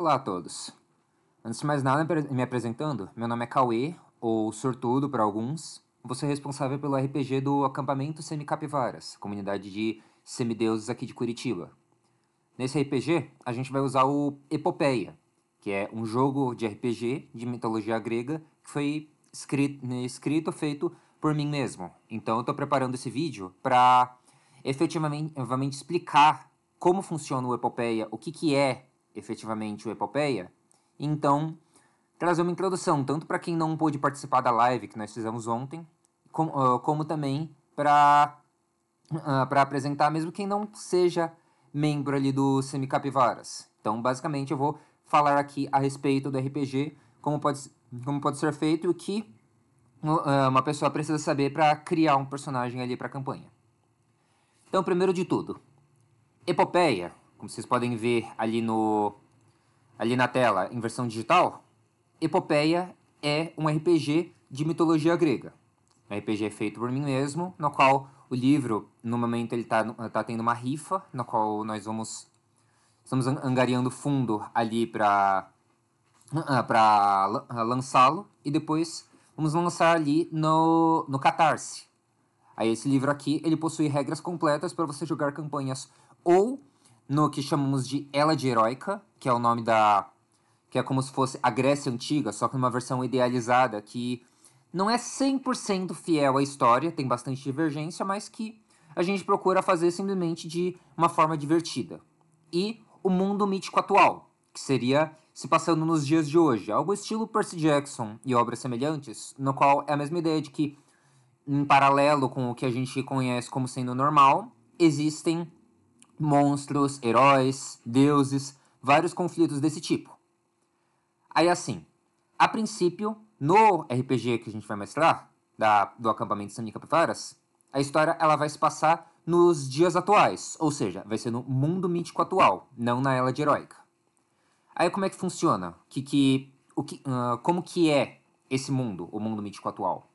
Olá a todos. Antes de mais nada, me apresentando, meu nome é Cauê, ou Sortudo para alguns. Vou ser responsável pelo RPG do Acampamento Semi-Capivaras, comunidade de semideuses aqui de Curitiba. Nesse RPG, a gente vai usar o Epopeia, que é um jogo de RPG de mitologia grega que foi feito por mim mesmo. Então eu estou preparando esse vídeo para efetivamente explicar como funciona o Epopeia, o que é efetivamente o Epopeia. Então, trazer uma introdução, tanto para quem não pôde participar da live que nós fizemos ontem, como também para apresentar mesmo quem não seja membro ali do Semi-Capivaras. Então, basicamente, eu vou falar aqui a respeito do RPG, como pode ser feito e o que uma pessoa precisa saber para criar um personagem ali para a campanha. Então, primeiro de tudo, Epopeia, como vocês podem ver ali na tela em versão digital, Epopeia é um RPG de mitologia grega. Um RPG feito por mim mesmo, no qual o livro, no momento, ele tá tendo uma rifa, na qual nós estamos angariando fundo ali para lançá-lo, e depois vamos lançar ali no Catarse. Aí esse livro aqui, ele possui regras completas para você jogar campanhas ou no que chamamos de Hélade Heróica, que é o nome que é como se fosse a Grécia Antiga, só que numa versão idealizada, que não é 100% fiel à história, tem bastante divergência, mas que a gente procura fazer simplesmente de uma forma divertida. E o mundo mítico atual, que seria se passando nos dias de hoje, algo estilo Percy Jackson e obras semelhantes, no qual é a mesma ideia de que, em paralelo com o que a gente conhece como sendo normal, existem monstros, heróis, deuses, vários conflitos desse tipo. Aí assim, a princípio, no RPG que a gente vai mestrar, do acampamento Semi-Capivaras, a história ela vai se passar nos dias atuais, ou seja, vai ser no mundo mítico atual, não na Hélade Heróica. Aí como é que funciona? Como que é esse mundo, o mundo mítico atual?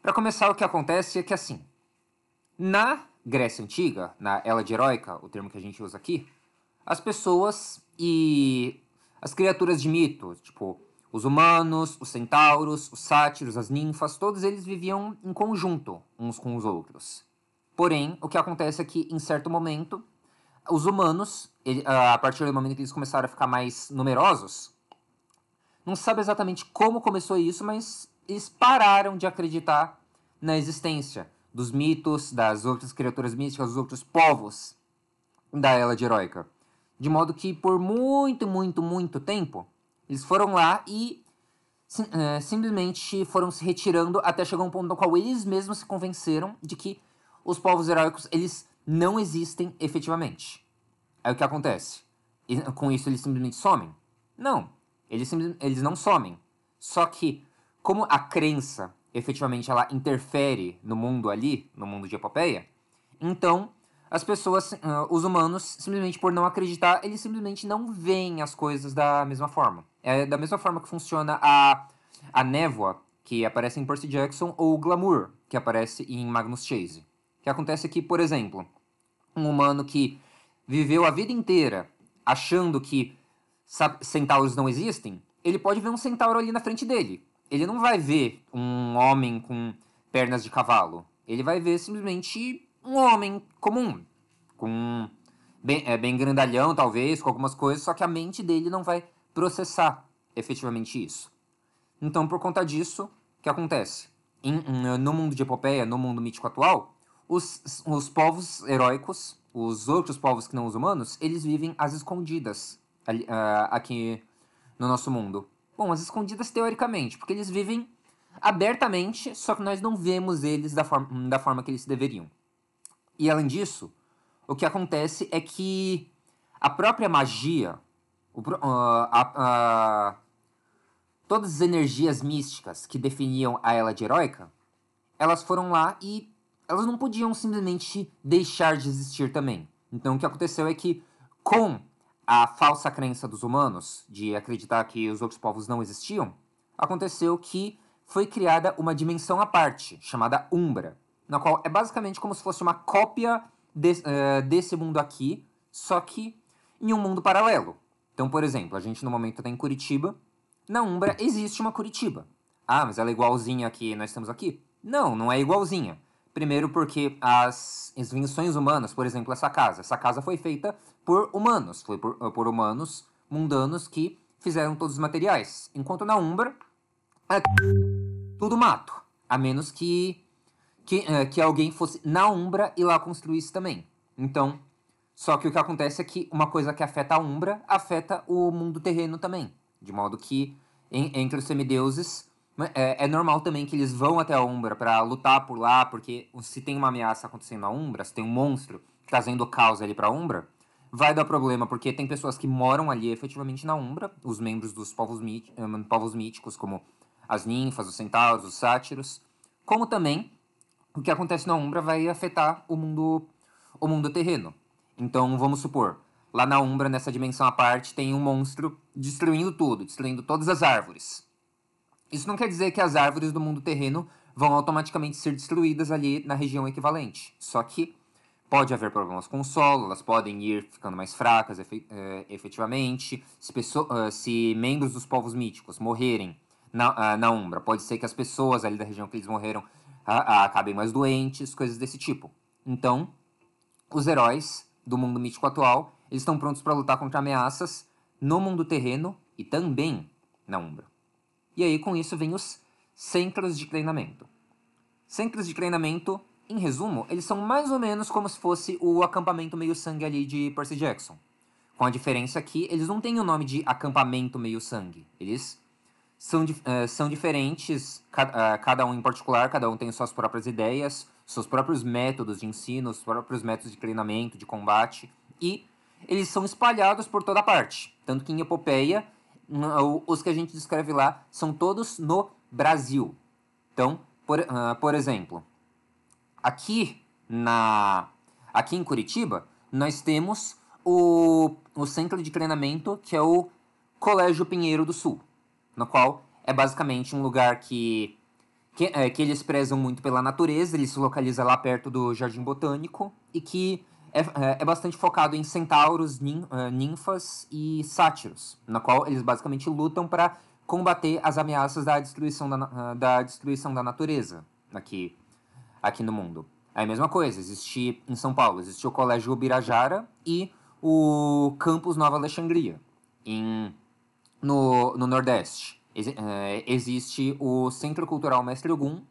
Para começar, o que acontece é que assim, na Grécia Antiga, na Hélade Heróica, o termo que a gente usa aqui, as pessoas e as criaturas de mito, tipo os humanos, os centauros, os sátiros, as ninfas, todos eles viviam em conjunto uns com os outros. Porém, o que acontece é que, em certo momento, os humanos, a partir do momento que eles começaram a ficar mais numerosos, não se sabe exatamente como começou isso, mas eles pararam de acreditar na existência dos mitos, das outras criaturas místicas, dos outros povos da Hélade Heróica. De modo que, por muito tempo, eles foram lá e simplesmente foram se retirando até chegar a um ponto no qual eles mesmos se convenceram de que os povos heróicos, eles não existem efetivamente. Aí o que acontece? Com isso eles simplesmente somem? Não, eles não somem. Só que, como a crença, efetivamente, ela interfere no mundo ali, no mundo de Epopeia, então as pessoas, os humanos, simplesmente por não acreditar, eles simplesmente não veem as coisas da mesma forma. É da mesma forma que funciona a névoa, que aparece em Percy Jackson, ou o glamour, que aparece em Magnus Chase. O que acontece aqui, por exemplo, um humano que viveu a vida inteira achando que centauros não existem, ele pode ver um centauro ali na frente dele. Ele não vai ver um homem com pernas de cavalo. Ele vai ver simplesmente um homem comum, com bem grandalhão, talvez, com algumas coisas, só que a mente dele não vai processar efetivamente isso. Então, por conta disso, o que acontece? No mundo de Epopeia, no mundo mítico atual, os povos heróicos, os outros povos que não os humanos, eles vivem às escondidas aqui no nosso mundo. Bom, às escondidas teoricamente, porque eles vivem abertamente, só que nós não vemos eles da forma que eles deveriam. E além disso, o que acontece é que a própria magia, todas as energias místicas que definiam a Hélade Heróica, elas foram lá e elas não podiam simplesmente deixar de existir também. Então o que aconteceu é que, com a falsa crença dos humanos de acreditar que os outros povos não existiam, aconteceu que foi criada uma dimensão à parte, chamada Umbra, na qual é basicamente como se fosse uma cópia desse mundo aqui, só que em um mundo paralelo. Então, por exemplo, a gente no momento está em Curitiba. Na Umbra existe uma Curitiba. Ah, mas ela é igualzinha a que nós temos aqui? Não, não é igualzinha. Primeiro porque as invenções humanas, por exemplo, essa casa foi feita por humanos. Foi por humanos mundanos que fizeram todos os materiais. Enquanto na Umbra é tudo mato. A menos que alguém fosse na Umbra e lá construísse também. Então, só que o que acontece é que uma coisa que afeta a Umbra afeta o mundo terreno também. De modo que entre os semideuses é normal também que eles vão até a Umbra para lutar por lá, porque se tem uma ameaça acontecendo na Umbra, se tem um monstro trazendo caos ali pra Umbra, vai dar problema, porque tem pessoas que moram ali efetivamente na Umbra, os membros dos povos míticos, como as ninfas, os centauros, os sátiros, como também o que acontece na Umbra vai afetar o mundo terreno. Então, vamos supor, lá na Umbra, nessa dimensão à parte, tem um monstro destruindo tudo, destruindo todas as árvores. Isso não quer dizer que as árvores do mundo terreno vão automaticamente ser destruídas ali na região equivalente. Só que pode haver problemas com o solo, elas podem ir ficando mais fracas efetivamente. Se membros dos povos míticos morrerem na Umbra, pode ser que as pessoas ali da região que eles morreram acabem mais doentes, coisas desse tipo. Então, os heróis do mundo mítico atual, eles estão prontos para lutar contra ameaças no mundo terreno e também na Umbra. E aí, com isso, vem os centros de treinamento. Centros de treinamento, em resumo, eles são mais ou menos como se fosse o acampamento meio-sangue ali de Percy Jackson. Com a diferença que eles não têm o nome de acampamento meio-sangue. Eles são diferentes, cada um em particular, cada um tem suas próprias ideias, seus próprios métodos de ensino, os próprios métodos de treinamento, de combate, e eles são espalhados por toda parte. Tanto que em Epopeia, os que a gente descreve lá são todos no Brasil. Então, por exemplo, aqui em Curitiba, nós temos o centro de treinamento, que é o Colégio Pinheiro do Sul, no qual é basicamente um lugar que eles prezam muito pela natureza, ele se localiza lá perto do Jardim Botânico, e que é bastante focado em centauros, ninfas e sátiros, na qual eles basicamente lutam para combater as ameaças da destruição da natureza aqui no mundo. É a mesma coisa, existe em São Paulo, existe o Colégio Ubirajara e o Campus Nova Alexandria, no Nordeste. Existe o Centro Cultural Mestre Ogum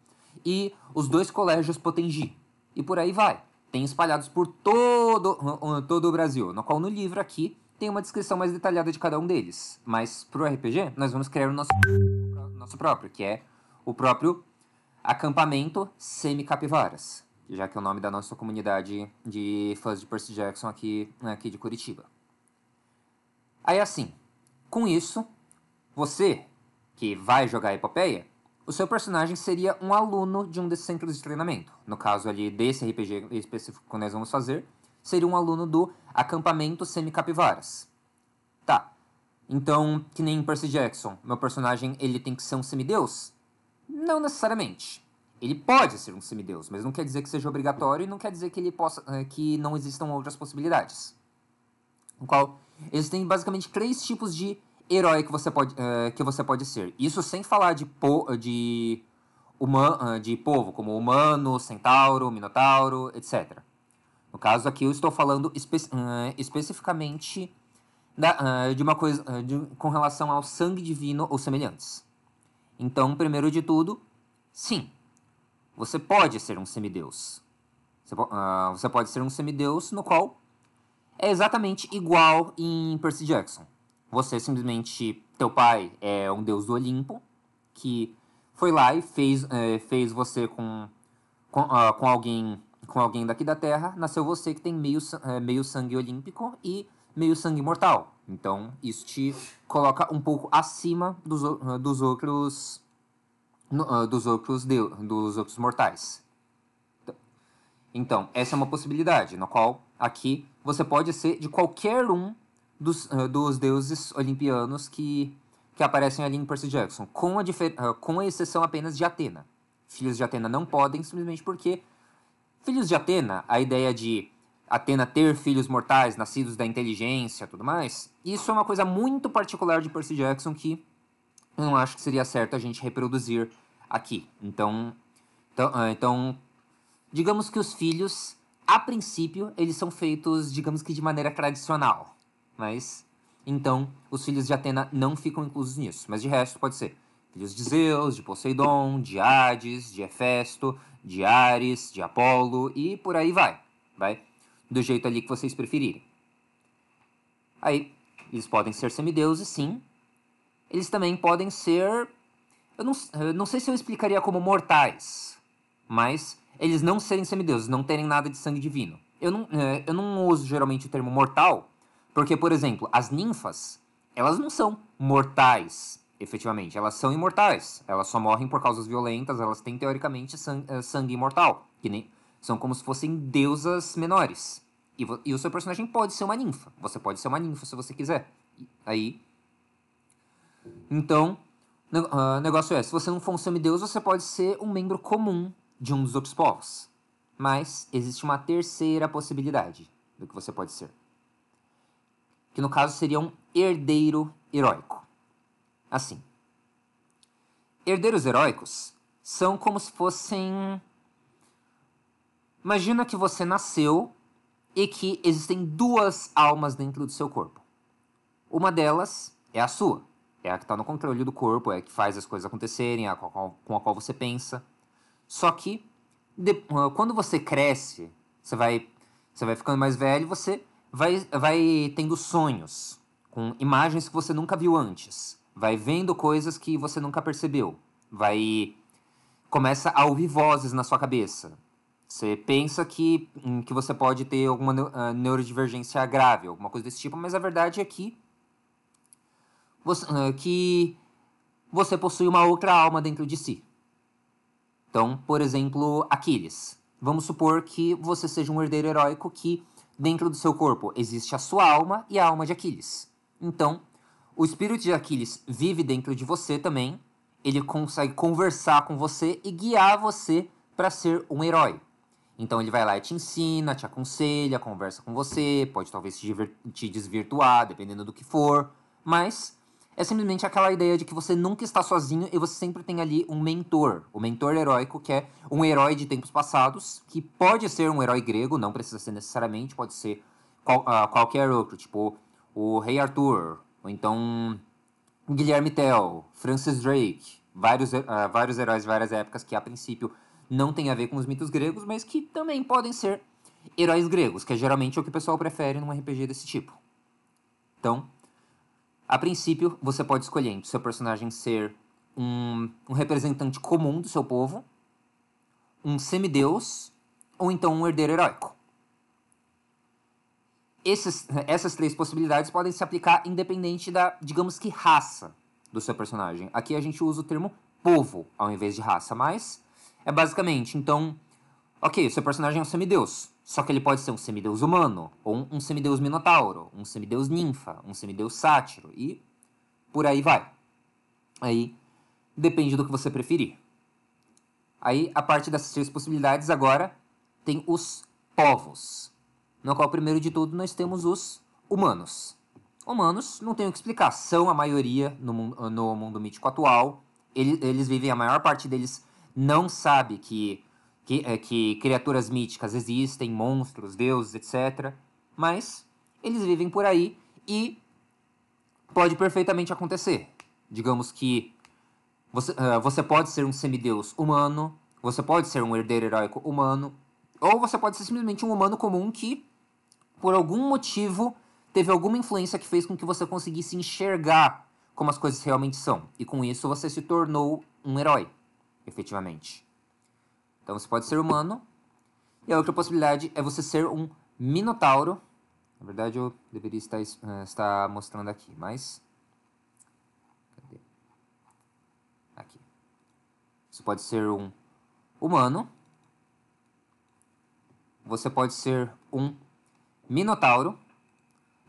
e os 2 colégios Potengi. E por aí vai. Tem espalhados por todo o Brasil, no qual no livro aqui tem uma descrição mais detalhada de cada um deles. Mas pro RPG, nós vamos criar o nosso próprio, que é o próprio Acampamento Semi-Capivaras, já que é o nome da nossa comunidade de fãs de Percy Jackson aqui de Curitiba. Aí assim, com isso, você que vai jogar a Epopeia, o seu personagem seria um aluno de um desses centros de treinamento. No caso ali desse RPG específico que nós vamos fazer, seria um aluno do Acampamento Semi-Capivaras. Tá, então, que nem em Percy Jackson, meu personagem ele tem que ser um semideus? Não necessariamente. Ele pode ser um semideus, mas não quer dizer que seja obrigatório e não quer dizer que que não existam outras possibilidades. No qual existem basicamente 3 tipos de herói que você pode ser. Isso sem falar de povo, como humano, centauro, minotauro, etc. No caso aqui eu estou falando especificamente de uma coisa com relação ao sangue divino ou semelhantes. Então, primeiro de tudo, sim, você pode ser um semideus. Você pode ser um semideus no qual é exatamente igual em Percy Jackson. Teu pai é um deus do Olimpo, que foi lá e fez você com alguém daqui da Terra. Nasceu você que tem meio sangue olímpico e meio sangue mortal. Então, isso te coloca um pouco acima dos outros mortais. Então, essa é uma possibilidade, na qual aqui você pode ser de qualquer um dos deuses olimpianos que aparecem ali em Percy Jackson, com a exceção apenas de Atena. Filhos de Atena não podem, simplesmente porque filhos de Atena, a ideia de Atena ter filhos mortais, nascidos da inteligência, tudo mais, isso é uma coisa muito particular de Percy Jackson que eu não acho que seria certo a gente reproduzir aqui. Então, digamos que os filhos, a princípio, eles são feitos, digamos que de maneira tradicional. Mas, então, os filhos de Atena não ficam inclusos nisso. Mas de resto, pode ser filhos de Zeus, de Poseidon, de Hades, de Hefesto, de Ares, de Apolo e por aí vai. Vai do jeito ali que vocês preferirem. Aí, eles podem ser semideuses, sim. Eles também podem ser... Eu não sei se eu explicaria como mortais, mas eles não serem semideuses, não terem nada de sangue divino. Eu não uso geralmente o termo mortal, porque, por exemplo, as ninfas, elas não são mortais, efetivamente. Elas são imortais. Elas só morrem por causas violentas, elas têm, teoricamente, sangue imortal. Que nem, são como se fossem deusas menores. E o seu personagem pode ser uma ninfa. Você pode ser uma ninfa se você quiser. Aí... Então, o negócio é, se você não for um semideus, você pode ser um membro comum de um dos outros povos. Mas existe uma terceira possibilidade do que você pode ser. Que no caso seria um herdeiro heróico. Assim. Herdeiros heróicos são como se fossem... Imagina que você nasceu e que existem duas almas dentro do seu corpo. Uma delas é a sua. É a que está no controle do corpo, é a que faz as coisas acontecerem, com a qual você pensa. Só que, quando você cresce, você vai ficando mais velho, você vai tendo sonhos, com imagens que você nunca viu antes. Vai vendo coisas que você nunca percebeu. Começa a ouvir vozes na sua cabeça. Você pensa que você pode ter alguma neurodivergência grave, alguma coisa desse tipo, mas a verdade é que você possui uma outra alma dentro de si. Então, por exemplo, Aquiles. Vamos supor que você seja um herdeiro heróico que, dentro do seu corpo, existe a sua alma e a alma de Aquiles. Então, o espírito de Aquiles vive dentro de você também. Ele consegue conversar com você e guiar você para ser um herói. Então ele vai lá e te ensina, te aconselha, conversa com você, pode talvez te desvirtuar, dependendo do que for, mas é simplesmente aquela ideia de que você nunca está sozinho e você sempre tem ali um mentor, o mentor heróico, que é um herói de tempos passados, que pode ser um herói grego, não precisa ser necessariamente, pode ser qualquer outro, tipo o Rei Arthur, ou então Guilherme Tell, Francis Drake, vários heróis de várias épocas que a princípio não tem a ver com os mitos gregos, mas que também podem ser heróis gregos, que é geralmente o que o pessoal prefere num RPG desse tipo. Então, a princípio, você pode escolher entre o seu personagem ser um representante comum do seu povo, um semideus, ou então um herdeiro heróico. Essas três possibilidades podem se aplicar independente da, digamos que, raça do seu personagem. Aqui a gente usa o termo povo ao invés de raça, mas é basicamente, então, ok, o seu personagem é um semideus, só que ele pode ser um semideus humano, ou um semideus minotauro, um semideus ninfa, um semideus sátiro, e por aí vai. Aí depende do que você preferir. Aí, a partir dessas três possibilidades, agora tem os povos, no qual, primeiro de tudo, nós temos os humanos. Humanos, não tenho o que explicar, são a maioria no mundo mítico atual. Eles vivem, a maior parte deles não sabe que criaturas míticas existem, monstros, deuses, etc. Mas eles vivem por aí e pode perfeitamente acontecer. Digamos que você pode ser um semideus humano, você pode ser um herdeiro heróico humano, ou você pode ser simplesmente um humano comum que, por algum motivo, teve alguma influência que fez com que você conseguisse enxergar como as coisas realmente são. E com isso você se tornou um herói, efetivamente. Então você pode ser humano. E a outra possibilidade é você ser um minotauro. Na verdade eu deveria estar mostrando aqui, mas... Cadê? Aqui. Você pode ser um humano. Você pode ser um minotauro.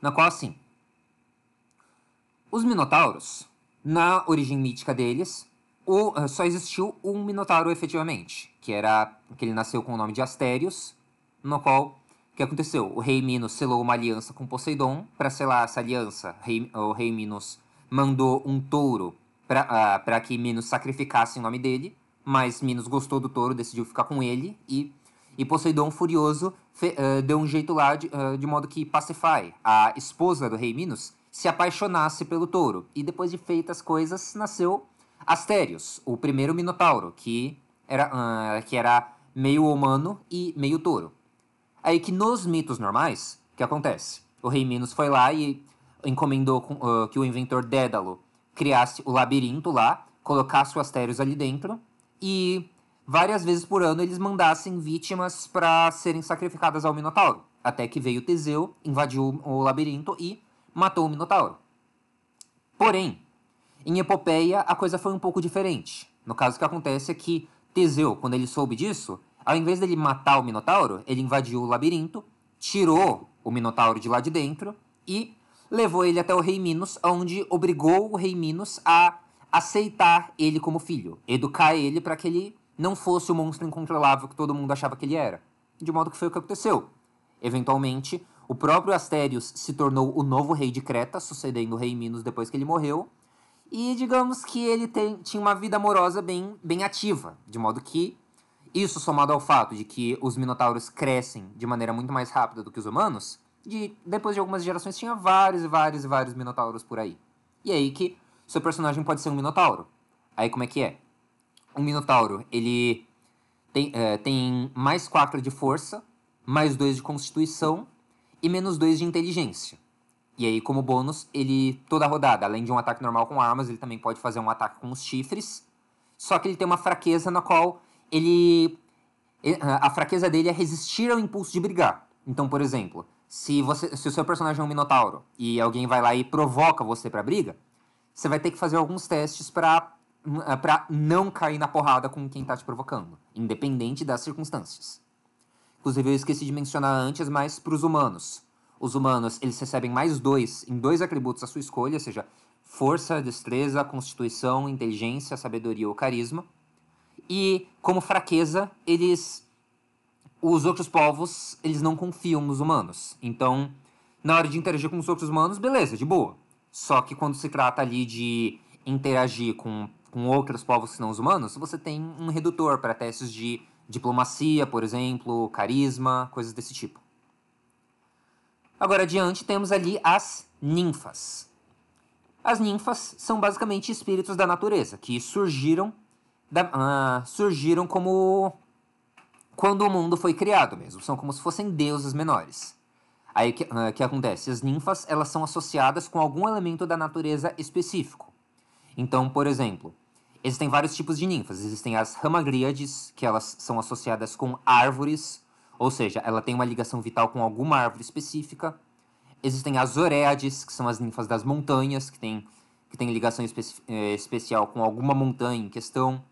Na qual, assim, os minotauros, na origem mítica deles, só existiu um minotauro efetivamente, que ele nasceu com o nome de Astérios, no qual O que aconteceu? O rei Minos selou uma aliança com Poseidon. Para selar essa aliança, o rei Minos mandou um touro para que Minos sacrificasse em nome dele, mas Minos gostou do touro, decidiu ficar com ele, e Poseidon, furioso, deu um jeito lá de modo que Pasífae, a esposa do rei Minos, se apaixonasse pelo touro. E depois de feitas coisas, nasceu Astérios, o primeiro Minotauro, que era meio humano e meio touro. Aí que nos mitos normais, o que acontece? O rei Minos foi lá e encomendou que o inventor Dédalo criasse o labirinto lá, colocasse o Astérios ali dentro e várias vezes por ano eles mandassem vítimas para serem sacrificadas ao Minotauro. Até que veio Teseu, invadiu o labirinto e matou o Minotauro. Porém, em Epopeia a coisa foi um pouco diferente. No caso, o que acontece é que Teseu, quando ele soube disso, ao invés dele matar o Minotauro, ele invadiu o labirinto, tirou o Minotauro de lá de dentro e levou ele até o rei Minos, onde obrigou o rei Minos a aceitar ele como filho, educar ele para que ele não fosse o monstro incontrolável que todo mundo achava que ele era. De modo que foi o que aconteceu. Eventualmente, o próprio Astérios se tornou o novo rei de Creta, sucedendo o rei Minos depois que ele morreu. E digamos que ele tinha uma vida amorosa bem ativa, de modo que isso, somado ao fato de que os minotauros crescem de maneira muito mais rápida do que os humanos, depois de algumas gerações tinha vários e vários e vários minotauros por aí. E aí que seu personagem pode ser um minotauro. Aí como é que é? Um minotauro, ele tem mais 4 de força, mais 2 de constituição e menos 2 de inteligência. E aí, como bônus, ele, toda rodada, além de um ataque normal com armas, ele também pode fazer um ataque com os chifres. Só que ele tem uma fraqueza na qual a fraqueza dele é resistir ao impulso de brigar. Então, por exemplo, se o seu personagem é um minotauro e alguém vai lá e provoca você pra briga, você vai ter que fazer alguns testes pra não cair na porrada com quem tá te provocando, independente das circunstâncias. Inclusive, eu esqueci de mencionar antes, mas pros humanos. Os humanos, eles recebem mais 2 em 2 atributos à sua escolha, ou seja, força, destreza, constituição, inteligência, sabedoria ou carisma. E, como fraqueza, os outros povos, eles não confiam nos humanos. Então, na hora de interagir com os outros humanos, beleza, de boa. Só que quando se trata ali de interagir com outros povos que não os humanos, você tem um redutor para testes de diplomacia, por exemplo, carisma, coisas desse tipo. Agora adiante temos ali as ninfas. As ninfas são basicamente espíritos da natureza, que surgiram como quando o mundo foi criado mesmo. São como se fossem deuses menores. Aí o que acontece? As ninfas, elas são associadas com algum elemento da natureza específico. Então, por exemplo, existem vários tipos de ninfas. Existem as ramagríades, que elas são associadas com árvores, ou seja, ela tem uma ligação vital com alguma árvore específica. Existem as oréades, que são as ninfas das montanhas, que tem ligação especial com alguma montanha em questão.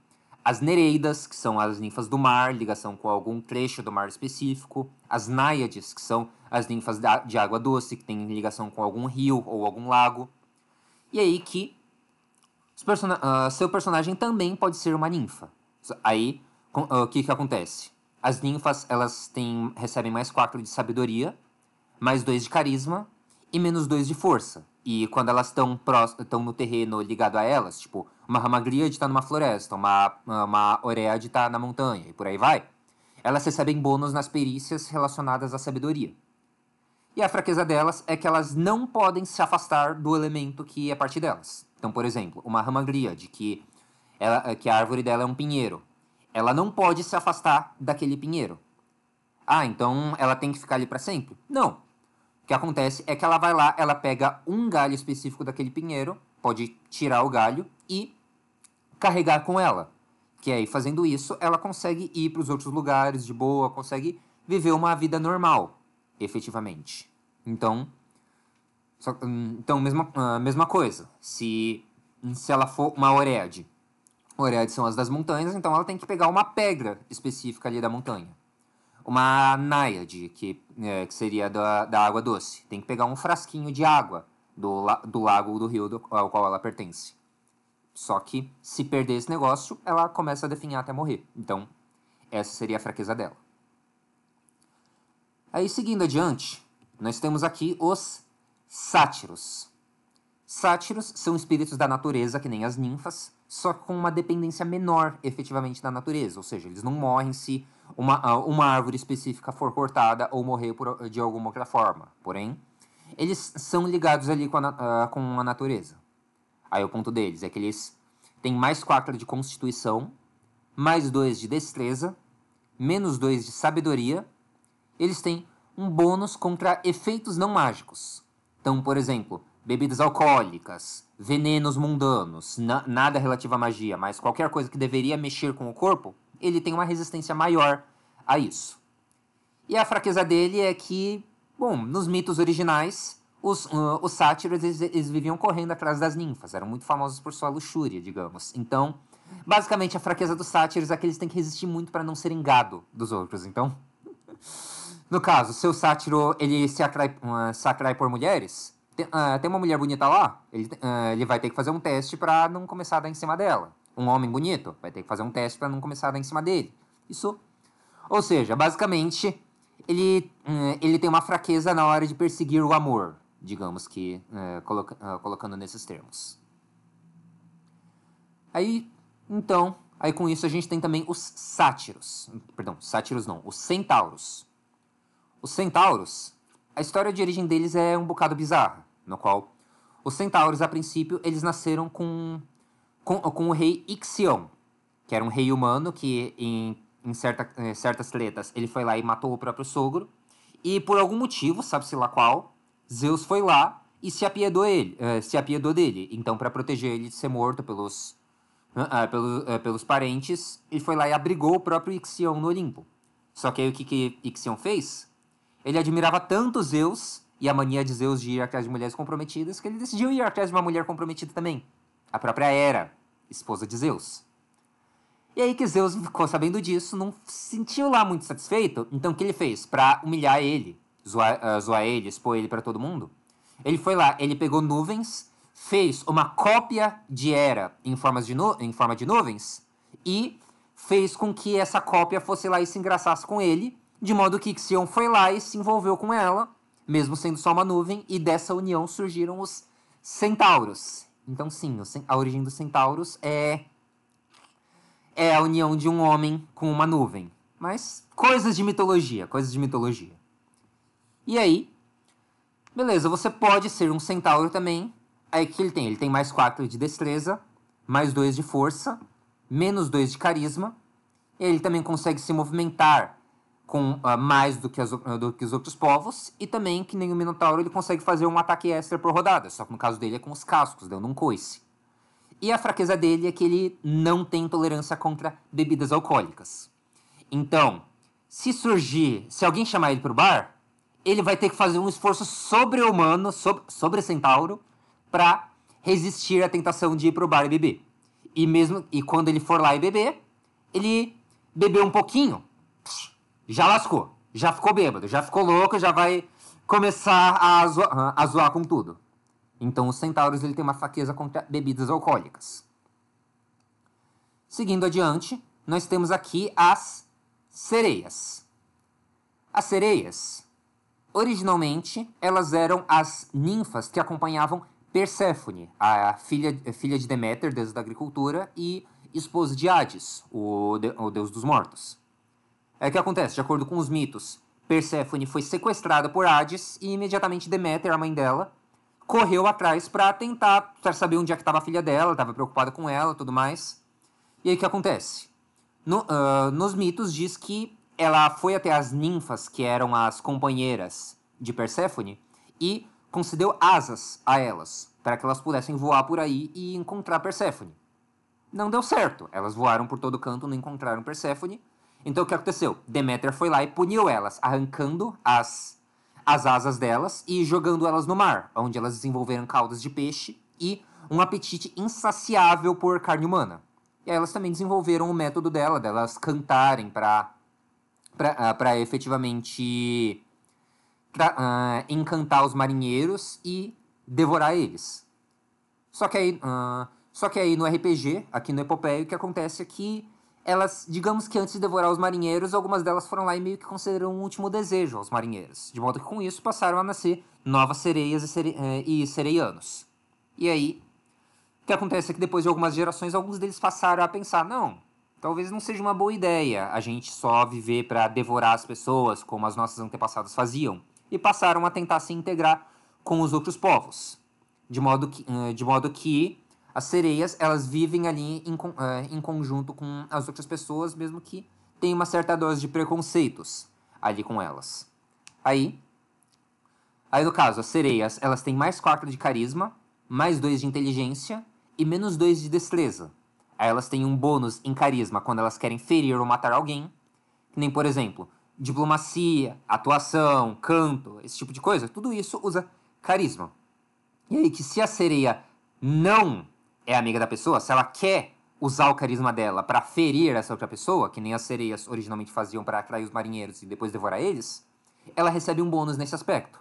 As nereidas, que são as ninfas do mar, ligação com algum trecho do mar específico. As náiades, que são as ninfas de água doce, que têm ligação com algum rio ou algum lago. E aí que seu personagem também pode ser uma ninfa. Aí, o que acontece? As ninfas, elas recebem mais 4 de sabedoria, mais 2 de carisma e menos 2 de força. E quando elas estão no terreno ligado a elas, tipo, uma ramagríade está numa floresta, uma oréade está na montanha e por aí vai, elas recebem bônus nas perícias relacionadas à sabedoria. E a fraqueza delas é que elas não podem se afastar do elemento que é parte delas. Então, por exemplo, uma ramagríade, que a árvore dela é um pinheiro, ela não pode se afastar daquele pinheiro. Ah, então ela tem que ficar ali para sempre? Não. O que acontece é que ela vai lá, ela pega um galho específico daquele pinheiro, pode tirar o galho e carregar com ela. Que aí, fazendo isso, ela consegue ir para os outros lugares de boa, consegue viver uma vida normal, efetivamente. Então, mesma coisa. Se ela for uma oréade são as das montanhas, então ela tem que pegar uma pedra específica ali da montanha. Uma náiade, que seria da água doce, tem que pegar um frasquinho de água do lago ou do rio ao qual ela pertence. Só que, se perder esse negócio, ela começa a definhar até morrer. Então, essa seria a fraqueza dela. Aí, seguindo adiante, nós temos aqui os sátiros. Sátiros são espíritos da natureza, que nem as ninfas, só com uma dependência menor, efetivamente, da natureza. Ou seja, eles não morrem se uma árvore específica for cortada ou morrer de alguma outra forma. Porém, eles são ligados ali com a natureza. Aí o ponto deles é que eles têm mais 4 de constituição, mais 2 de destreza, menos 2 de sabedoria. Eles têm um bônus contra efeitos não mágicos. Então, por exemplo, bebidas alcoólicas, venenos mundanos, nada relativo à magia, mas qualquer coisa que deveria mexer com o corpo, ele tem uma resistência maior a isso. E a fraqueza dele é que, bom, nos mitos originais, os sátiros eles viviam correndo atrás das ninfas, eram muito famosos por sua luxúria, digamos. Então, basicamente, a fraqueza dos sátiros é que eles têm que resistir muito para não serem gado dos outros. Então, no caso, se o sátiro ele se atrai por mulheres, tem uma mulher bonita lá, ele vai ter que fazer um teste para não começar a dar em cima dela. Um homem bonito vai ter que fazer um teste para não começar a dar em cima dele. Isso, ou seja, basicamente, ele tem uma fraqueza na hora de perseguir o amor, digamos que, colocando nesses termos. Aí, então, aí com isso a gente tem também os sátiros. Perdão, sátiros não, os centauros. Os centauros, a história de origem deles é um bocado bizarra, no qual os centauros, a princípio, eles nasceram com o rei Ixion, que era um rei humano que, em certas tretas, ele foi lá e matou o próprio sogro. E por algum motivo, sabe-se lá qual, Zeus foi lá e se apiedou dele. Então, para proteger ele de ser morto pelos parentes, ele foi lá e abrigou o próprio Ixion no Olimpo. Só que aí o que Ixion fez? Ele admirava tanto Zeus e a mania de Zeus de ir atrás de mulheres comprometidas que ele decidiu ir atrás de uma mulher comprometida também. A própria Hera, esposa de Zeus. E aí que Zeus ficou sabendo disso, não se sentiu lá muito satisfeito. Então o que ele fez? Pra humilhar ele, zoar ele, expor ele pra todo mundo, ele foi lá, ele pegou nuvens, fez uma cópia de Hera em forma de nuvens e fez com que essa cópia fosse lá e se engraçasse com ele, de modo que Ixion foi lá e se envolveu com ela, mesmo sendo só uma nuvem, e dessa união surgiram os centauros. Então sim, a origem dos centauros é a união de um homem com uma nuvem. Mas coisas de mitologia. E aí, beleza, você pode ser um centauro também. Aí o que ele tem? Ele tem mais 4 de destreza, mais 2 de força, menos 2 de carisma. Ele também consegue se movimentar com mais do que os outros povos. E também, que nem o Minotauro, ele consegue fazer um ataque extra por rodada. Só que no caso dele é com os cascos, dando um coice. E a fraqueza dele é que ele não tem tolerância contra bebidas alcoólicas. Então, se alguém chamar ele pro bar, ele vai ter que fazer um esforço sobre-humano, sobre-centauro, para resistir à tentação de ir pro bar e beber. E quando ele for lá e beber, ele bebeu um pouquinho, já lascou, já ficou bêbado, já ficou louco, já vai começar a zoar com tudo. Então, os centauros ele tem uma fraqueza contra bebidas alcoólicas. Seguindo adiante, nós temos aqui as sereias. As sereias, originalmente, elas eram as ninfas que acompanhavam Perséfone, a filha de Deméter, deusa da agricultura, e esposa de Hades, o deus dos mortos. É o que acontece, de acordo com os mitos, Perséfone foi sequestrada por Hades e imediatamente Deméter, a mãe dela, correu atrás para tentar saber onde é que estava a filha dela, estava preocupada com ela e tudo mais. E aí o que acontece? Nos mitos diz que ela foi até as ninfas, que eram as companheiras de Perséfone, e concedeu asas a elas, para que elas pudessem voar por aí e encontrar Perséfone. Não deu certo, elas voaram por todo canto, não encontraram Perséfone. Então o que aconteceu? Deméter foi lá e puniu elas, arrancando as asas delas e jogando elas no mar, onde elas desenvolveram caudas de peixe e um apetite insaciável por carne humana. E aí elas também desenvolveram o método delas cantarem para efetivamente encantar os marinheiros e devorar eles. Só que aí no RPG, aqui no Epopeia, o que acontece é que elas, digamos que antes de devorar os marinheiros, algumas delas foram lá e meio que concederam um último desejo aos marinheiros. De modo que com isso passaram a nascer novas sereias e sereianos. E aí, o que acontece é que depois de algumas gerações, alguns deles passaram a pensar, não, talvez não seja uma boa ideia a gente só viver para devorar as pessoas como as nossas antepassadas faziam. E passaram a tentar se integrar com os outros povos. De modo que as sereias, elas vivem ali em conjunto com as outras pessoas, mesmo que tenha uma certa dose de preconceitos ali com elas. Aí no caso, as sereias, elas têm mais 4 de carisma, mais 2 de inteligência e menos 2 de destreza. Aí elas têm um bônus em carisma quando elas querem ferir ou matar alguém, que nem, por exemplo, diplomacia, atuação, canto, esse tipo de coisa. Tudo isso usa carisma. E aí que se a sereia não é amiga da pessoa, se ela quer usar o carisma dela para ferir essa outra pessoa, que nem as sereias originalmente faziam para atrair os marinheiros e depois devorar eles, ela recebe um bônus nesse aspecto.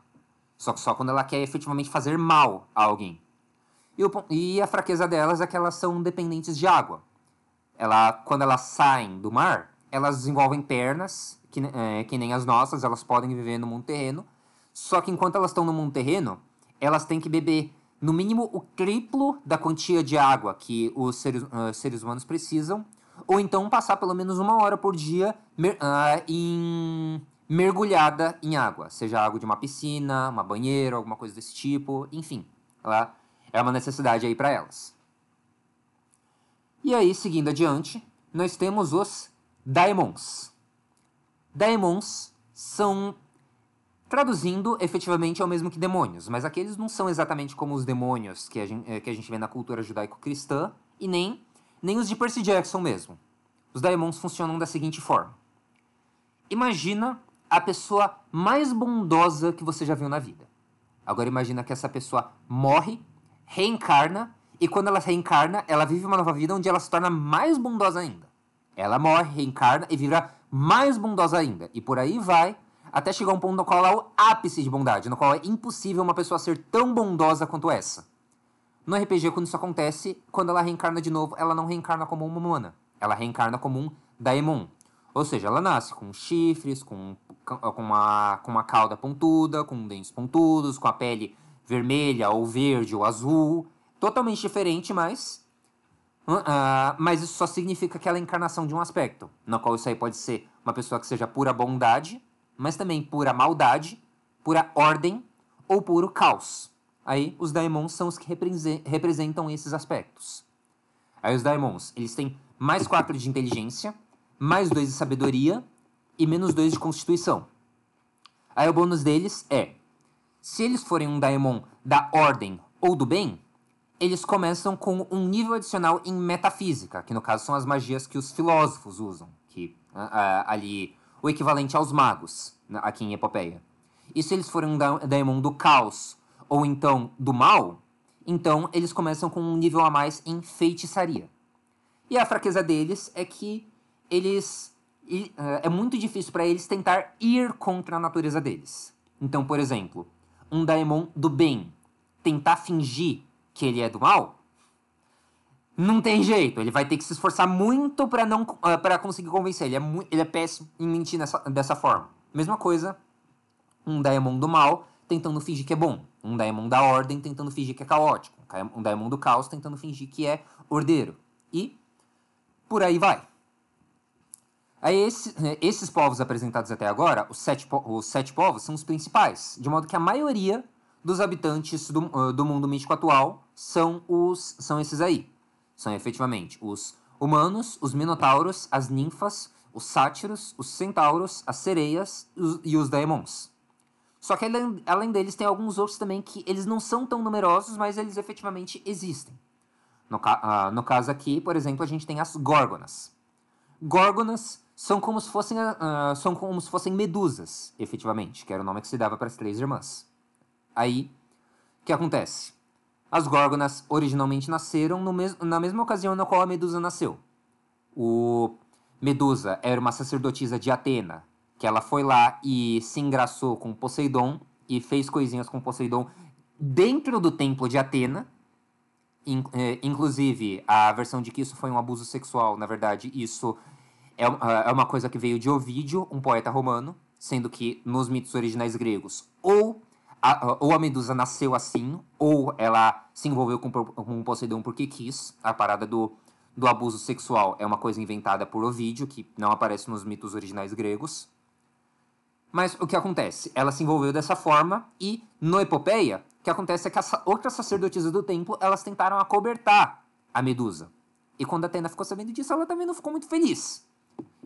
Só que só quando ela quer efetivamente fazer mal a alguém. E a fraqueza delas é que elas são dependentes de água. Quando elas saem do mar, elas desenvolvem pernas, que nem as nossas, elas podem viver no mundo terreno. Só que enquanto elas estão no mundo terreno, elas têm que beber no mínimo o triplo da quantia de água que os seres humanos precisam, ou então passar pelo menos 1 hora por dia mergulhada em água, seja água de uma piscina, uma banheira, alguma coisa desse tipo, enfim, é uma necessidade aí para elas. E aí, seguindo adiante, nós temos os Daemons. Daemons são, traduzindo, efetivamente é o mesmo que demônios, mas aqueles não são exatamente como os demônios que a gente vê na cultura judaico-cristã, e nem os de Percy Jackson mesmo. Os Daemons funcionam da seguinte forma. Imagina a pessoa mais bondosa que você já viu na vida. Agora imagina que essa pessoa morre, reencarna, e quando ela reencarna, ela vive uma nova vida onde ela se torna mais bondosa ainda. Ela morre, reencarna e vira mais bondosa ainda. E por aí vai, até chegar a um ponto no qual ela é o ápice de bondade, no qual é impossível uma pessoa ser tão bondosa quanto essa. No RPG, quando isso acontece, quando ela reencarna de novo, ela não reencarna como uma humana. Ela reencarna como um Daemon. Ou seja, ela nasce com chifres, com uma cauda pontuda, com dentes pontudos, com a pele vermelha ou verde ou azul. Totalmente diferente, mas isso só significa que ela é a encarnação de um aspecto, no qual isso aí pode ser uma pessoa que seja pura bondade, mas também pura maldade, pura ordem ou puro caos. Aí os Daemons são os que representam esses aspectos. Aí os Daemons, eles têm mais 4 de inteligência, mais 2 de sabedoria e menos 2 de constituição. Aí o bônus deles é, se eles forem um Daemon da ordem ou do bem, eles começam com um nível adicional em metafísica, que no caso são as magias que os filósofos usam, que ali o equivalente aos magos, aqui em Epopeia. E se eles forem um Daemon do caos ou então do mal, então eles começam com um nível a mais em feitiçaria. E a fraqueza deles é que é muito difícil para eles tentar ir contra a natureza deles. Então, por exemplo, um Daemon do bem tentar fingir que ele é do mal, não tem jeito. Ele vai ter que se esforçar muito para conseguir convencer. Ele é péssimo em mentir dessa forma. Mesma coisa, um Daemon do mal tentando fingir que é bom. Um Daemon da ordem tentando fingir que é caótico. Um Daemon do caos tentando fingir que é ordeiro. E por aí vai. Aí esses povos apresentados até agora, os sete povos, são os principais. De modo que a maioria dos habitantes do mundo místico atual são esses aí. São efetivamente os humanos, os minotauros, as ninfas, os sátiros, os centauros, as sereias e os daemons. Só que além deles tem alguns outros também que eles não são tão numerosos, mas eles efetivamente existem. No caso aqui, por exemplo, a gente tem as górgonas. Górgonas são como se fossem medusas, efetivamente, que era o nome que se dava para as 3 irmãs. Aí, o que acontece? As górgonas originalmente nasceram na mesma ocasião na qual a Medusa nasceu. Medusa era uma sacerdotisa de Atena, que ela foi lá e se engraçou com Poseidon e fez coisinhas com Poseidon dentro do templo de Atena. Inclusive, a versão de que isso foi um abuso sexual, na verdade, isso é uma coisa que veio de Ovídio, um poeta romano, sendo que nos mitos originais gregos, ou a Medusa nasceu assim, ou ela se envolveu com Poseidon porque quis. A parada do abuso sexual é uma coisa inventada por Ovídio, que não aparece nos mitos originais gregos. Mas o que acontece? Ela se envolveu dessa forma e, no Epopeia, o que acontece é que as outras sacerdotisas do templo, elas tentaram acobertar a Medusa. E quando Atena ficou sabendo disso, ela também não ficou muito feliz.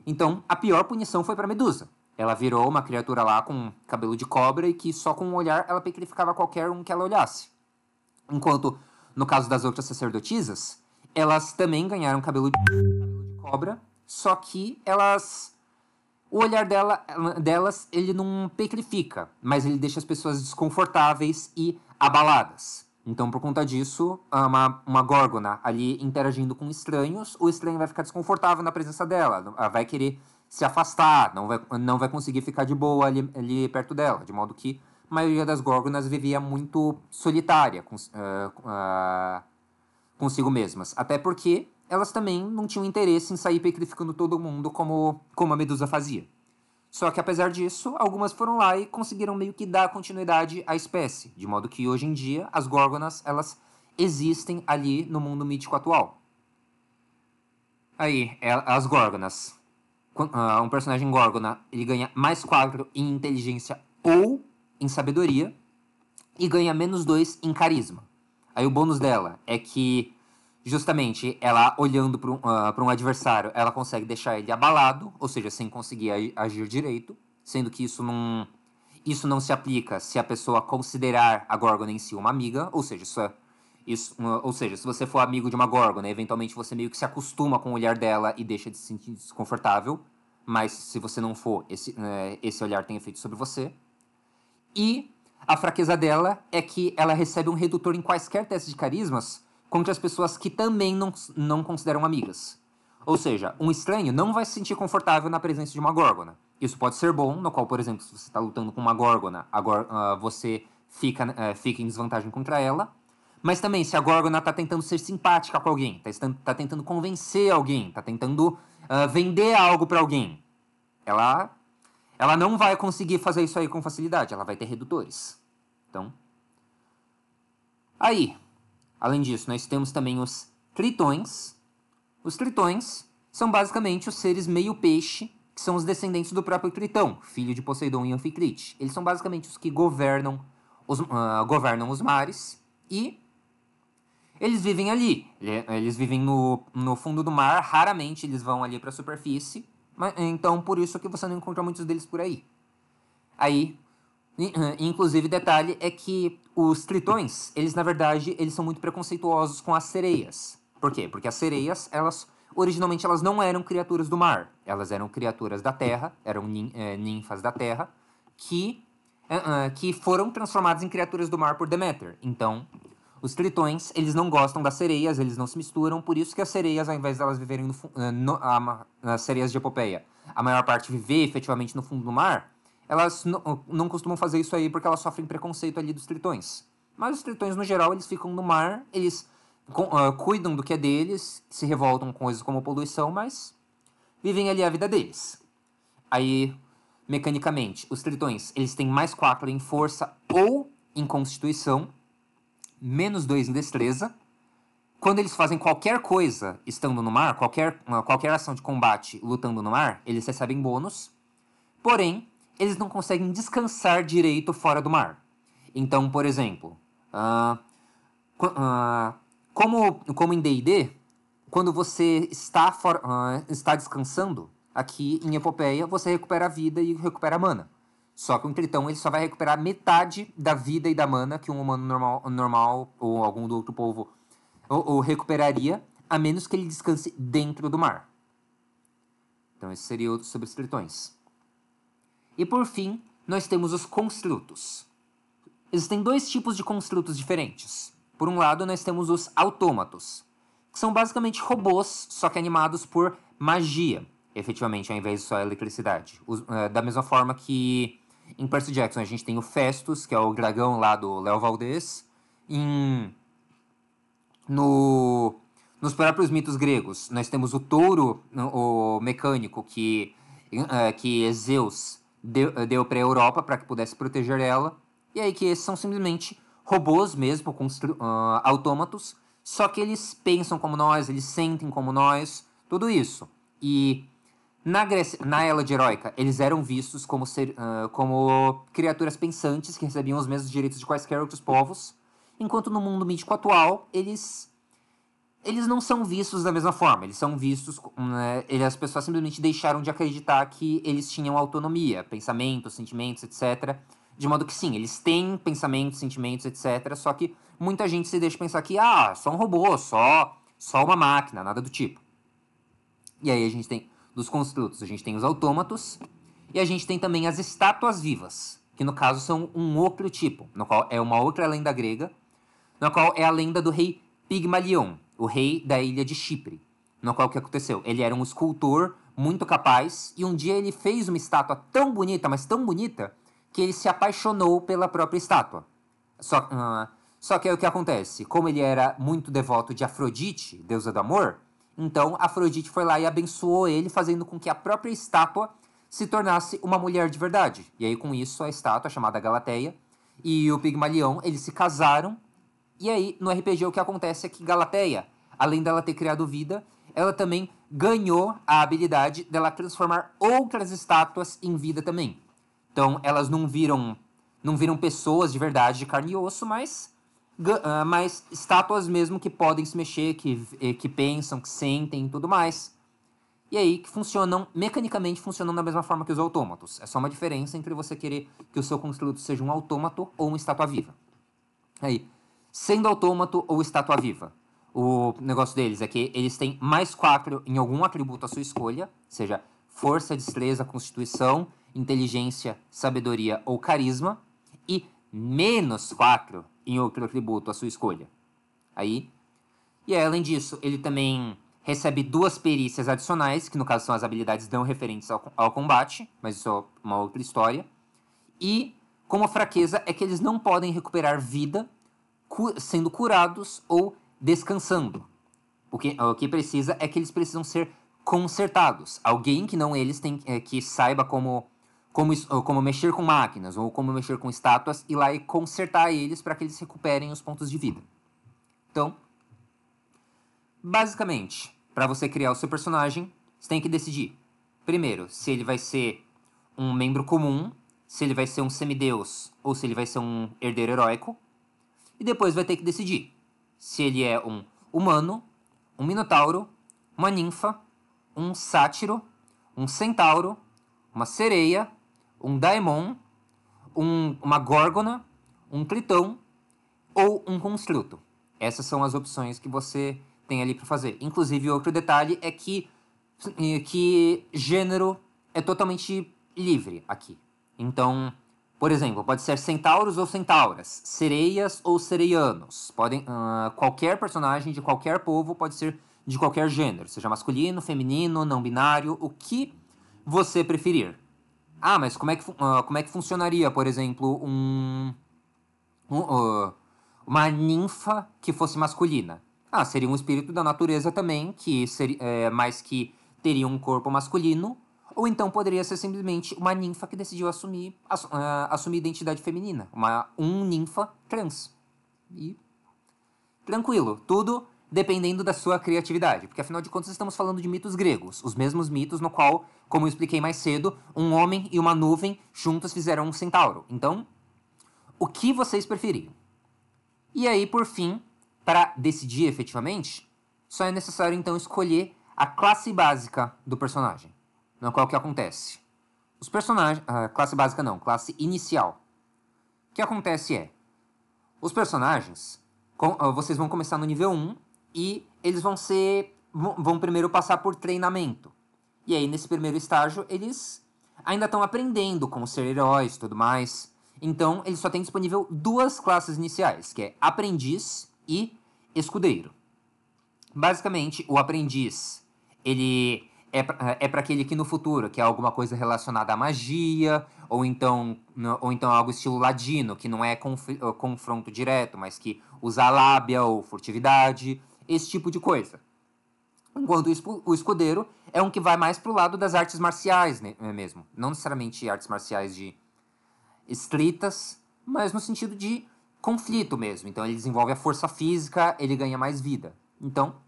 Então, a pior punição foi para Medusa. Ela virou uma criatura lá com cabelo de cobra e que só com um olhar ela petrificava qualquer um que ela olhasse. Enquanto, no caso das outras sacerdotisas, elas também ganharam cabelo de cobra, só que o olhar delas, ele não petrifica, mas ele deixa as pessoas desconfortáveis e abaladas. Então, por conta disso, uma górgona ali interagindo com estranhos, o estranho vai ficar desconfortável na presença dela, vai querer se afastar, não vai conseguir ficar de boa ali perto dela, de modo que a maioria das górgonas vivia muito solitária consigo mesmas. Até porque elas também não tinham interesse em sair petrificando todo mundo como a Medusa fazia. Só que, apesar disso, algumas foram lá e conseguiram meio que dar continuidade à espécie. De modo que, hoje em dia, as górgonas, elas existem ali no mundo mítico atual. Aí, as górgonas. Um personagem górgona, ele ganha mais 4 em inteligência ou em sabedoria e ganha menos 2 em carisma. Aí o bônus dela é que, justamente, ela olhando para um adversário, ela consegue deixar ele abalado, ou seja, sem conseguir agir direito, sendo que isso não se aplica se a pessoa considerar a górgona em si uma amiga, ou seja, se você for amigo de uma górgona, eventualmente você meio que se acostuma com o olhar dela e deixa de se sentir desconfortável, mas se você não for, esse olhar tem efeito sobre você. E a fraqueza dela é que ela recebe um redutor em quaisquer testes de carismas contra as pessoas que também não consideram amigas. Ou seja, um estranho não vai se sentir confortável na presença de uma górgona. Isso pode ser bom, no qual, por exemplo, se você está lutando com uma górgona, você fica em desvantagem contra ela. Mas também, se a górgona está tentando ser simpática com alguém, está tentando convencer alguém, está tentando vender algo para alguém, ela não vai conseguir fazer isso aí com facilidade, ela vai ter redutores. Então, aí, além disso, nós temos também os tritões. Os tritões são basicamente os seres meio peixe, que são os descendentes do próprio Tritão, filho de Poseidon e Anfitrite. Eles são basicamente os que governam os mares e eles vivem ali. Eles vivem no fundo do mar, raramente eles vão ali para a superfície. Então, por isso que você não encontra muitos deles por aí. Aí, inclusive, detalhe é que os tritões, eles na verdade, eles são muito preconceituosos com as sereias. Por quê? Porque as sereias, originalmente elas não eram criaturas do mar. Elas eram criaturas da terra, eram ninfas da terra, que foram transformadas em criaturas do mar por Deméter. Então, os tritões, eles não gostam das sereias, eles não se misturam, por isso que as sereias, ao invés de elas viverem nas sereias de Epopeia, a maior parte viver efetivamente no fundo do mar, elas não costumam fazer isso aí porque elas sofrem preconceito ali dos tritões. Mas os tritões, no geral, eles ficam no mar, eles cuidam do que é deles, se revoltam com coisas como poluição, mas vivem ali a vida deles. Aí, mecanicamente, os tritões, eles têm mais 4 em força ou em constituição, menos 2 em destreza. Quando eles fazem qualquer coisa estando no mar, qualquer ação de combate lutando no mar, eles recebem bônus. Porém, eles não conseguem descansar direito fora do mar. Então, por exemplo, como em D&D, quando você está descansando, aqui em Epopeia, você recupera a vida e recupera a mana. Só que um tritão ele só vai recuperar metade da vida e da mana que um humano normal ou algum do outro povo ou recuperaria, a menos que ele descanse dentro do mar. Então esse seria outro sobre os tritões. E por fim, nós temos os construtos. Existem 2 tipos de construtos diferentes. Por um lado, nós temos os autômatos, que são basicamente robôs, só que animados por magia, efetivamente, ao invés de só eletricidade. Da mesma forma que em Percy Jackson a gente tem o Festus, que é o dragão lá do Léo Valdez. Em No, nos próprios mitos gregos, nós temos o touro, o mecânico, que Zeus deu para a Europa para que pudesse proteger ela. E aí que esses são simplesmente robôs mesmo, autômatos, só que eles pensam como nós, eles sentem como nós, tudo isso. E na Grécia, na Era de Heróica, eles eram vistos como criaturas pensantes que recebiam os mesmos direitos de quaisquer outros povos, enquanto no mundo mítico atual, eles não são vistos da mesma forma. Eles são vistos, né, as pessoas simplesmente deixaram de acreditar que eles tinham autonomia, pensamentos, sentimentos, etc. De modo que sim, eles têm pensamentos, sentimentos, etc. Só que muita gente se deixa pensar que, só um robô, só uma máquina, nada do tipo. E aí a gente tem, dos construtos, a gente tem os autômatos e a gente tem também as estátuas vivas, que no caso são um outro tipo, no qual é uma outra lenda grega, na qual é a lenda do rei Pigmalion, o rei da ilha de Chipre. No qual o que aconteceu? Ele era um escultor muito capaz e um dia ele fez uma estátua tão bonita, mas tão bonita, que ele se apaixonou pela própria estátua. Só que aí o que acontece? Como ele era muito devoto de Afrodite, deusa do amor, então Afrodite foi lá e abençoou ele, fazendo com que a própria estátua se tornasse uma mulher de verdade. E aí com isso a estátua, chamada Galateia, e o Pigmalion, eles se casaram. E aí no RPG o que acontece é que Galateia, além dela ter criado vida, ela também ganhou a habilidade dela transformar outras estátuas em vida também. Então elas não viram pessoas de verdade, de carne e osso, mas estátuas mesmo que podem se mexer, que pensam, que sentem e tudo mais. E aí que mecanicamente funcionam da mesma forma que os autômatos. É só uma diferença entre você querer que o seu construto seja um autômato ou uma estátua viva. Aí, sendo autômato ou estátua viva, o negócio deles é que eles têm mais 4 em algum atributo à sua escolha, seja força, destreza, constituição, inteligência, sabedoria ou carisma, e menos 4 em outro atributo à sua escolha. Aí, e aí, além disso, ele também recebe 2 perícias adicionais, que no caso são as habilidades não referentes ao combate, mas isso é uma outra história. E como fraqueza é que eles não podem recuperar vida sendo curados ou descansando. O que precisa é que eles precisam ser consertados. Alguém que não eles tem que saiba como mexer com máquinas ou como mexer com estátuas, ir lá e consertar eles para que eles recuperem os pontos de vida. Então, basicamente, para você criar o seu personagem, você tem que decidir, primeiro, se ele vai ser um membro comum, se ele vai ser um semideus ou se ele vai ser um herdeiro heróico. E depois vai ter que decidir se ele é um humano, um minotauro, uma ninfa, um sátiro, um centauro, uma sereia, um daemon, uma górgona, um tritão ou um construto. Essas são as opções que você tem ali para fazer. Inclusive, outro detalhe é que gênero é totalmente livre aqui. Então, por exemplo, pode ser centauros ou centauras, sereias ou sereianos. Qualquer personagem de qualquer povo pode ser de qualquer gênero, seja masculino, feminino, não binário, o que você preferir. Mas como é que funcionaria, por exemplo, uma ninfa que fosse masculina? Seria um espírito da natureza também, mas que teria um corpo masculino, ou então poderia ser simplesmente uma ninfa que decidiu assumir identidade feminina, ninfa trans. E tranquilo, tudo dependendo da sua criatividade, porque afinal de contas estamos falando de mitos gregos, os mesmos mitos no qual, como eu expliquei mais cedo, um homem e uma nuvem juntos fizeram um centauro. Então, o que vocês preferiram? E aí, por fim, para decidir efetivamente, só é necessário então escolher a classe básica do personagem, na qual que acontece. Os personagens... classe básica não, classe inicial. O que acontece é, os personagens, vocês vão começar no nível 1 e eles vão primeiro passar por treinamento. E aí, nesse primeiro estágio, eles ainda estão aprendendo como ser heróis e tudo mais. Então, eles só têm disponível 2 classes iniciais, que é aprendiz e escudeiro. Basicamente, o aprendiz, ele é para aquele que no futuro quer alguma coisa relacionada à magia, ou então algo estilo ladino, que não é confronto direto, mas que usa a lábia ou furtividade, esse tipo de coisa. Enquanto o escudeiro é um que vai mais pro lado das artes marciais, né, mesmo. Não necessariamente artes marciais de estritas, mas no sentido de conflito mesmo. Então ele desenvolve a força física, ele ganha mais vida. Então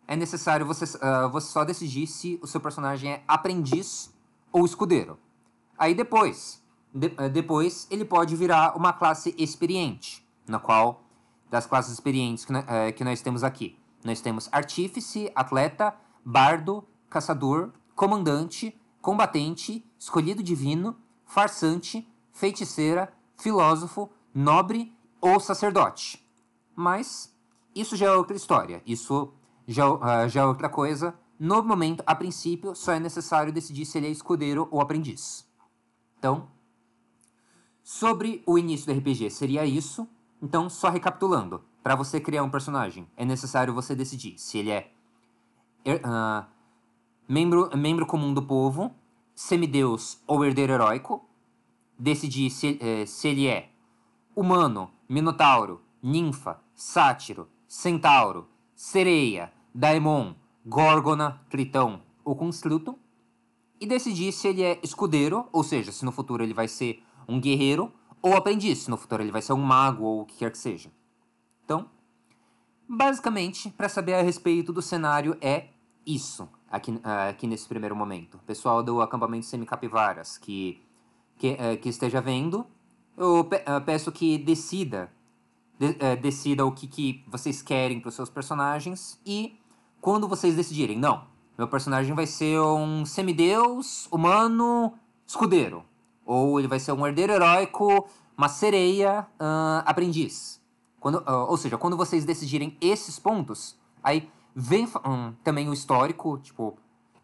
é necessário você só decidir se o seu personagem é aprendiz ou escudeiro. Aí depois ele pode virar uma classe experiente, na qual, das classes experientes que nós temos aqui, nós temos artífice, atleta, bardo, caçador, comandante, combatente, escolhido divino, farsante, feiticeira, filósofo, nobre ou sacerdote. Mas isso já é outra história, isso já é outra coisa. No momento, a princípio, só é necessário decidir se ele é escudeiro ou aprendiz. Então, sobre o início do RPG seria isso. Então, só recapitulando, para você criar um personagem, é necessário você decidir se ele é membro comum do povo, semideus ou herdeiro heróico, decidir se ele é humano, minotauro, ninfa, sátiro, centauro, sereia, daemon, górgona, tritão ou construto, e decidir se ele é escudeiro, ou seja, se no futuro ele vai ser um guerreiro, ou aprendiz, se no futuro ele vai ser um mago ou o que quer que seja. Então, basicamente, para saber a respeito do cenário é isso, aqui nesse primeiro momento. Pessoal do acampamento Semi-Capivaras que esteja vendo, eu peço que decida o que vocês querem para os seus personagens, e quando vocês decidirem, não, meu personagem vai ser um semideus, humano, escudeiro, ou ele vai ser um herdeiro heróico, uma sereia, aprendiz. Ou seja, quando vocês decidirem esses pontos, aí vem também o histórico, tipo,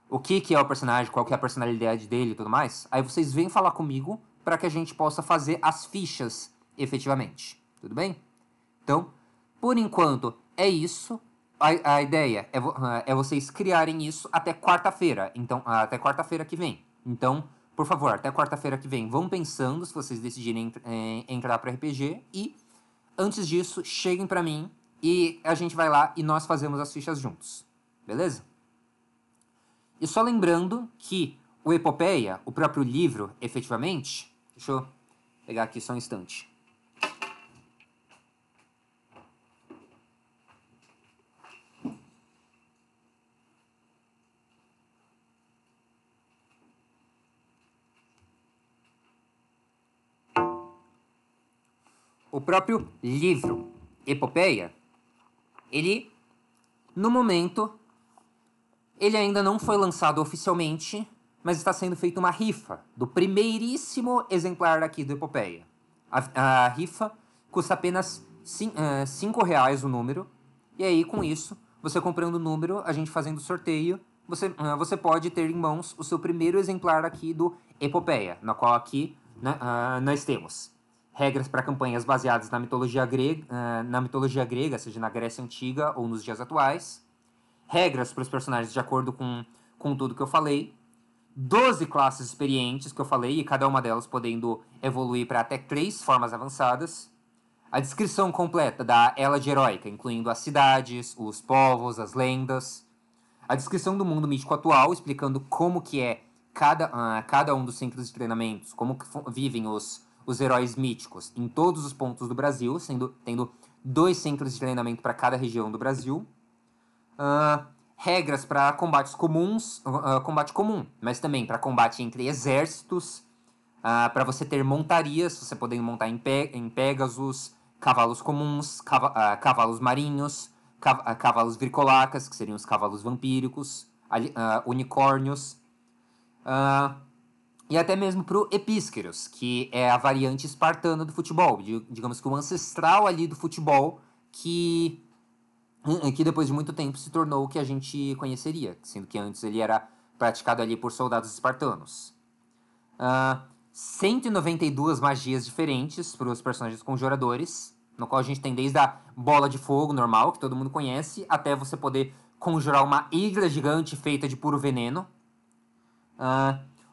o que é o personagem, qual que é a personalidade dele e tudo mais. Aí vocês vêm falar comigo para que a gente possa fazer as fichas efetivamente. Tudo bem? Então, por enquanto, é isso. A ideia é vocês criarem isso até quarta-feira. Então, até quarta-feira que vem. Então, por favor, até quarta-feira que vem, vão pensando se vocês decidirem entrar para RPG. E, antes disso, cheguem para mim e a gente vai lá e nós fazemos as fichas juntos. Beleza? E só lembrando que o Epopeia, o próprio livro, efetivamente... Deixa eu pegar aqui só um instante. O próprio livro, Epopeia, ele, no momento, ele ainda não foi lançado oficialmente, mas está sendo feita uma rifa do primeiríssimo exemplar aqui do Epopeia. A rifa custa apenas R$5 o número, e aí, com isso, você comprando o número, a gente fazendo o sorteio, você pode ter em mãos o seu primeiro exemplar aqui do Epopeia, na qual aqui nós temos regras para campanhas baseadas na mitologia grega, seja na Grécia Antiga ou nos dias atuais. Regras para os personagens de acordo com tudo que eu falei. 12 classes experientes que eu falei, e cada uma delas podendo evoluir para até 3 formas avançadas. A descrição completa da Elade Heróica, incluindo as cidades, os povos, as lendas. A descrição do mundo místico atual, explicando como que é cada um dos centros de treinamentos, como que vivem os heróis míticos em todos os pontos do Brasil, tendo 2 centros de treinamento para cada região do Brasil. Regras para combates comuns, combate comum, mas também para combate entre exércitos, para você ter montarias, você podendo montar em Pegasus, cavalos comuns, cavalos marinhos, cavalos vircolacas, que seriam os cavalos vampíricos, unicórnios, e até mesmo para o Epísqueros, que é a variante espartana do futebol, digamos que o ancestral ali do futebol, que depois de muito tempo se tornou o que a gente conheceria, sendo que antes ele era praticado ali por soldados espartanos. 192 magias diferentes para os personagens conjuradores, no qual a gente tem desde a bola de fogo normal, que todo mundo conhece, até você poder conjurar uma hidra gigante feita de puro veneno.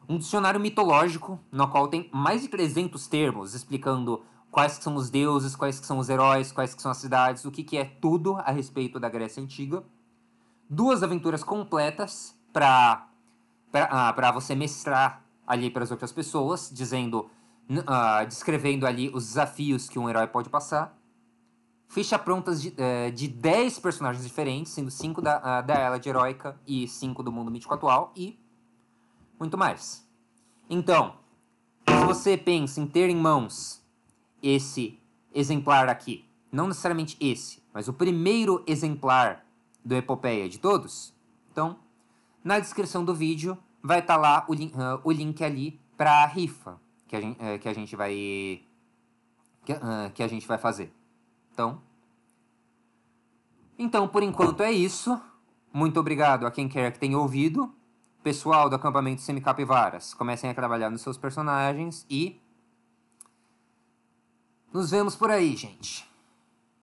Um dicionário mitológico, no qual tem mais de 300 termos explicando quais que são os deuses, quais que são os heróis, quais que são as cidades, o que é tudo a respeito da Grécia Antiga. 2 aventuras completas para você mestrar ali para as outras pessoas, descrevendo ali os desafios que um herói pode passar. Ficha prontas de 10 personagens diferentes, sendo 5 da Ela Heróica e 5 do mundo mítico atual, e muito mais. Então, se você pensa em ter em mãos esse exemplar aqui, não necessariamente esse, mas o primeiro exemplar do Epopeia de todos, então, na descrição do vídeo vai estar lá o link ali para a rifa que a gente vai fazer. Então, por enquanto é isso. Muito obrigado a quem quer que tenha ouvido. Pessoal do acampamento Semicapivaras, comecem a trabalhar nos seus personagens e nos vemos por aí, gente.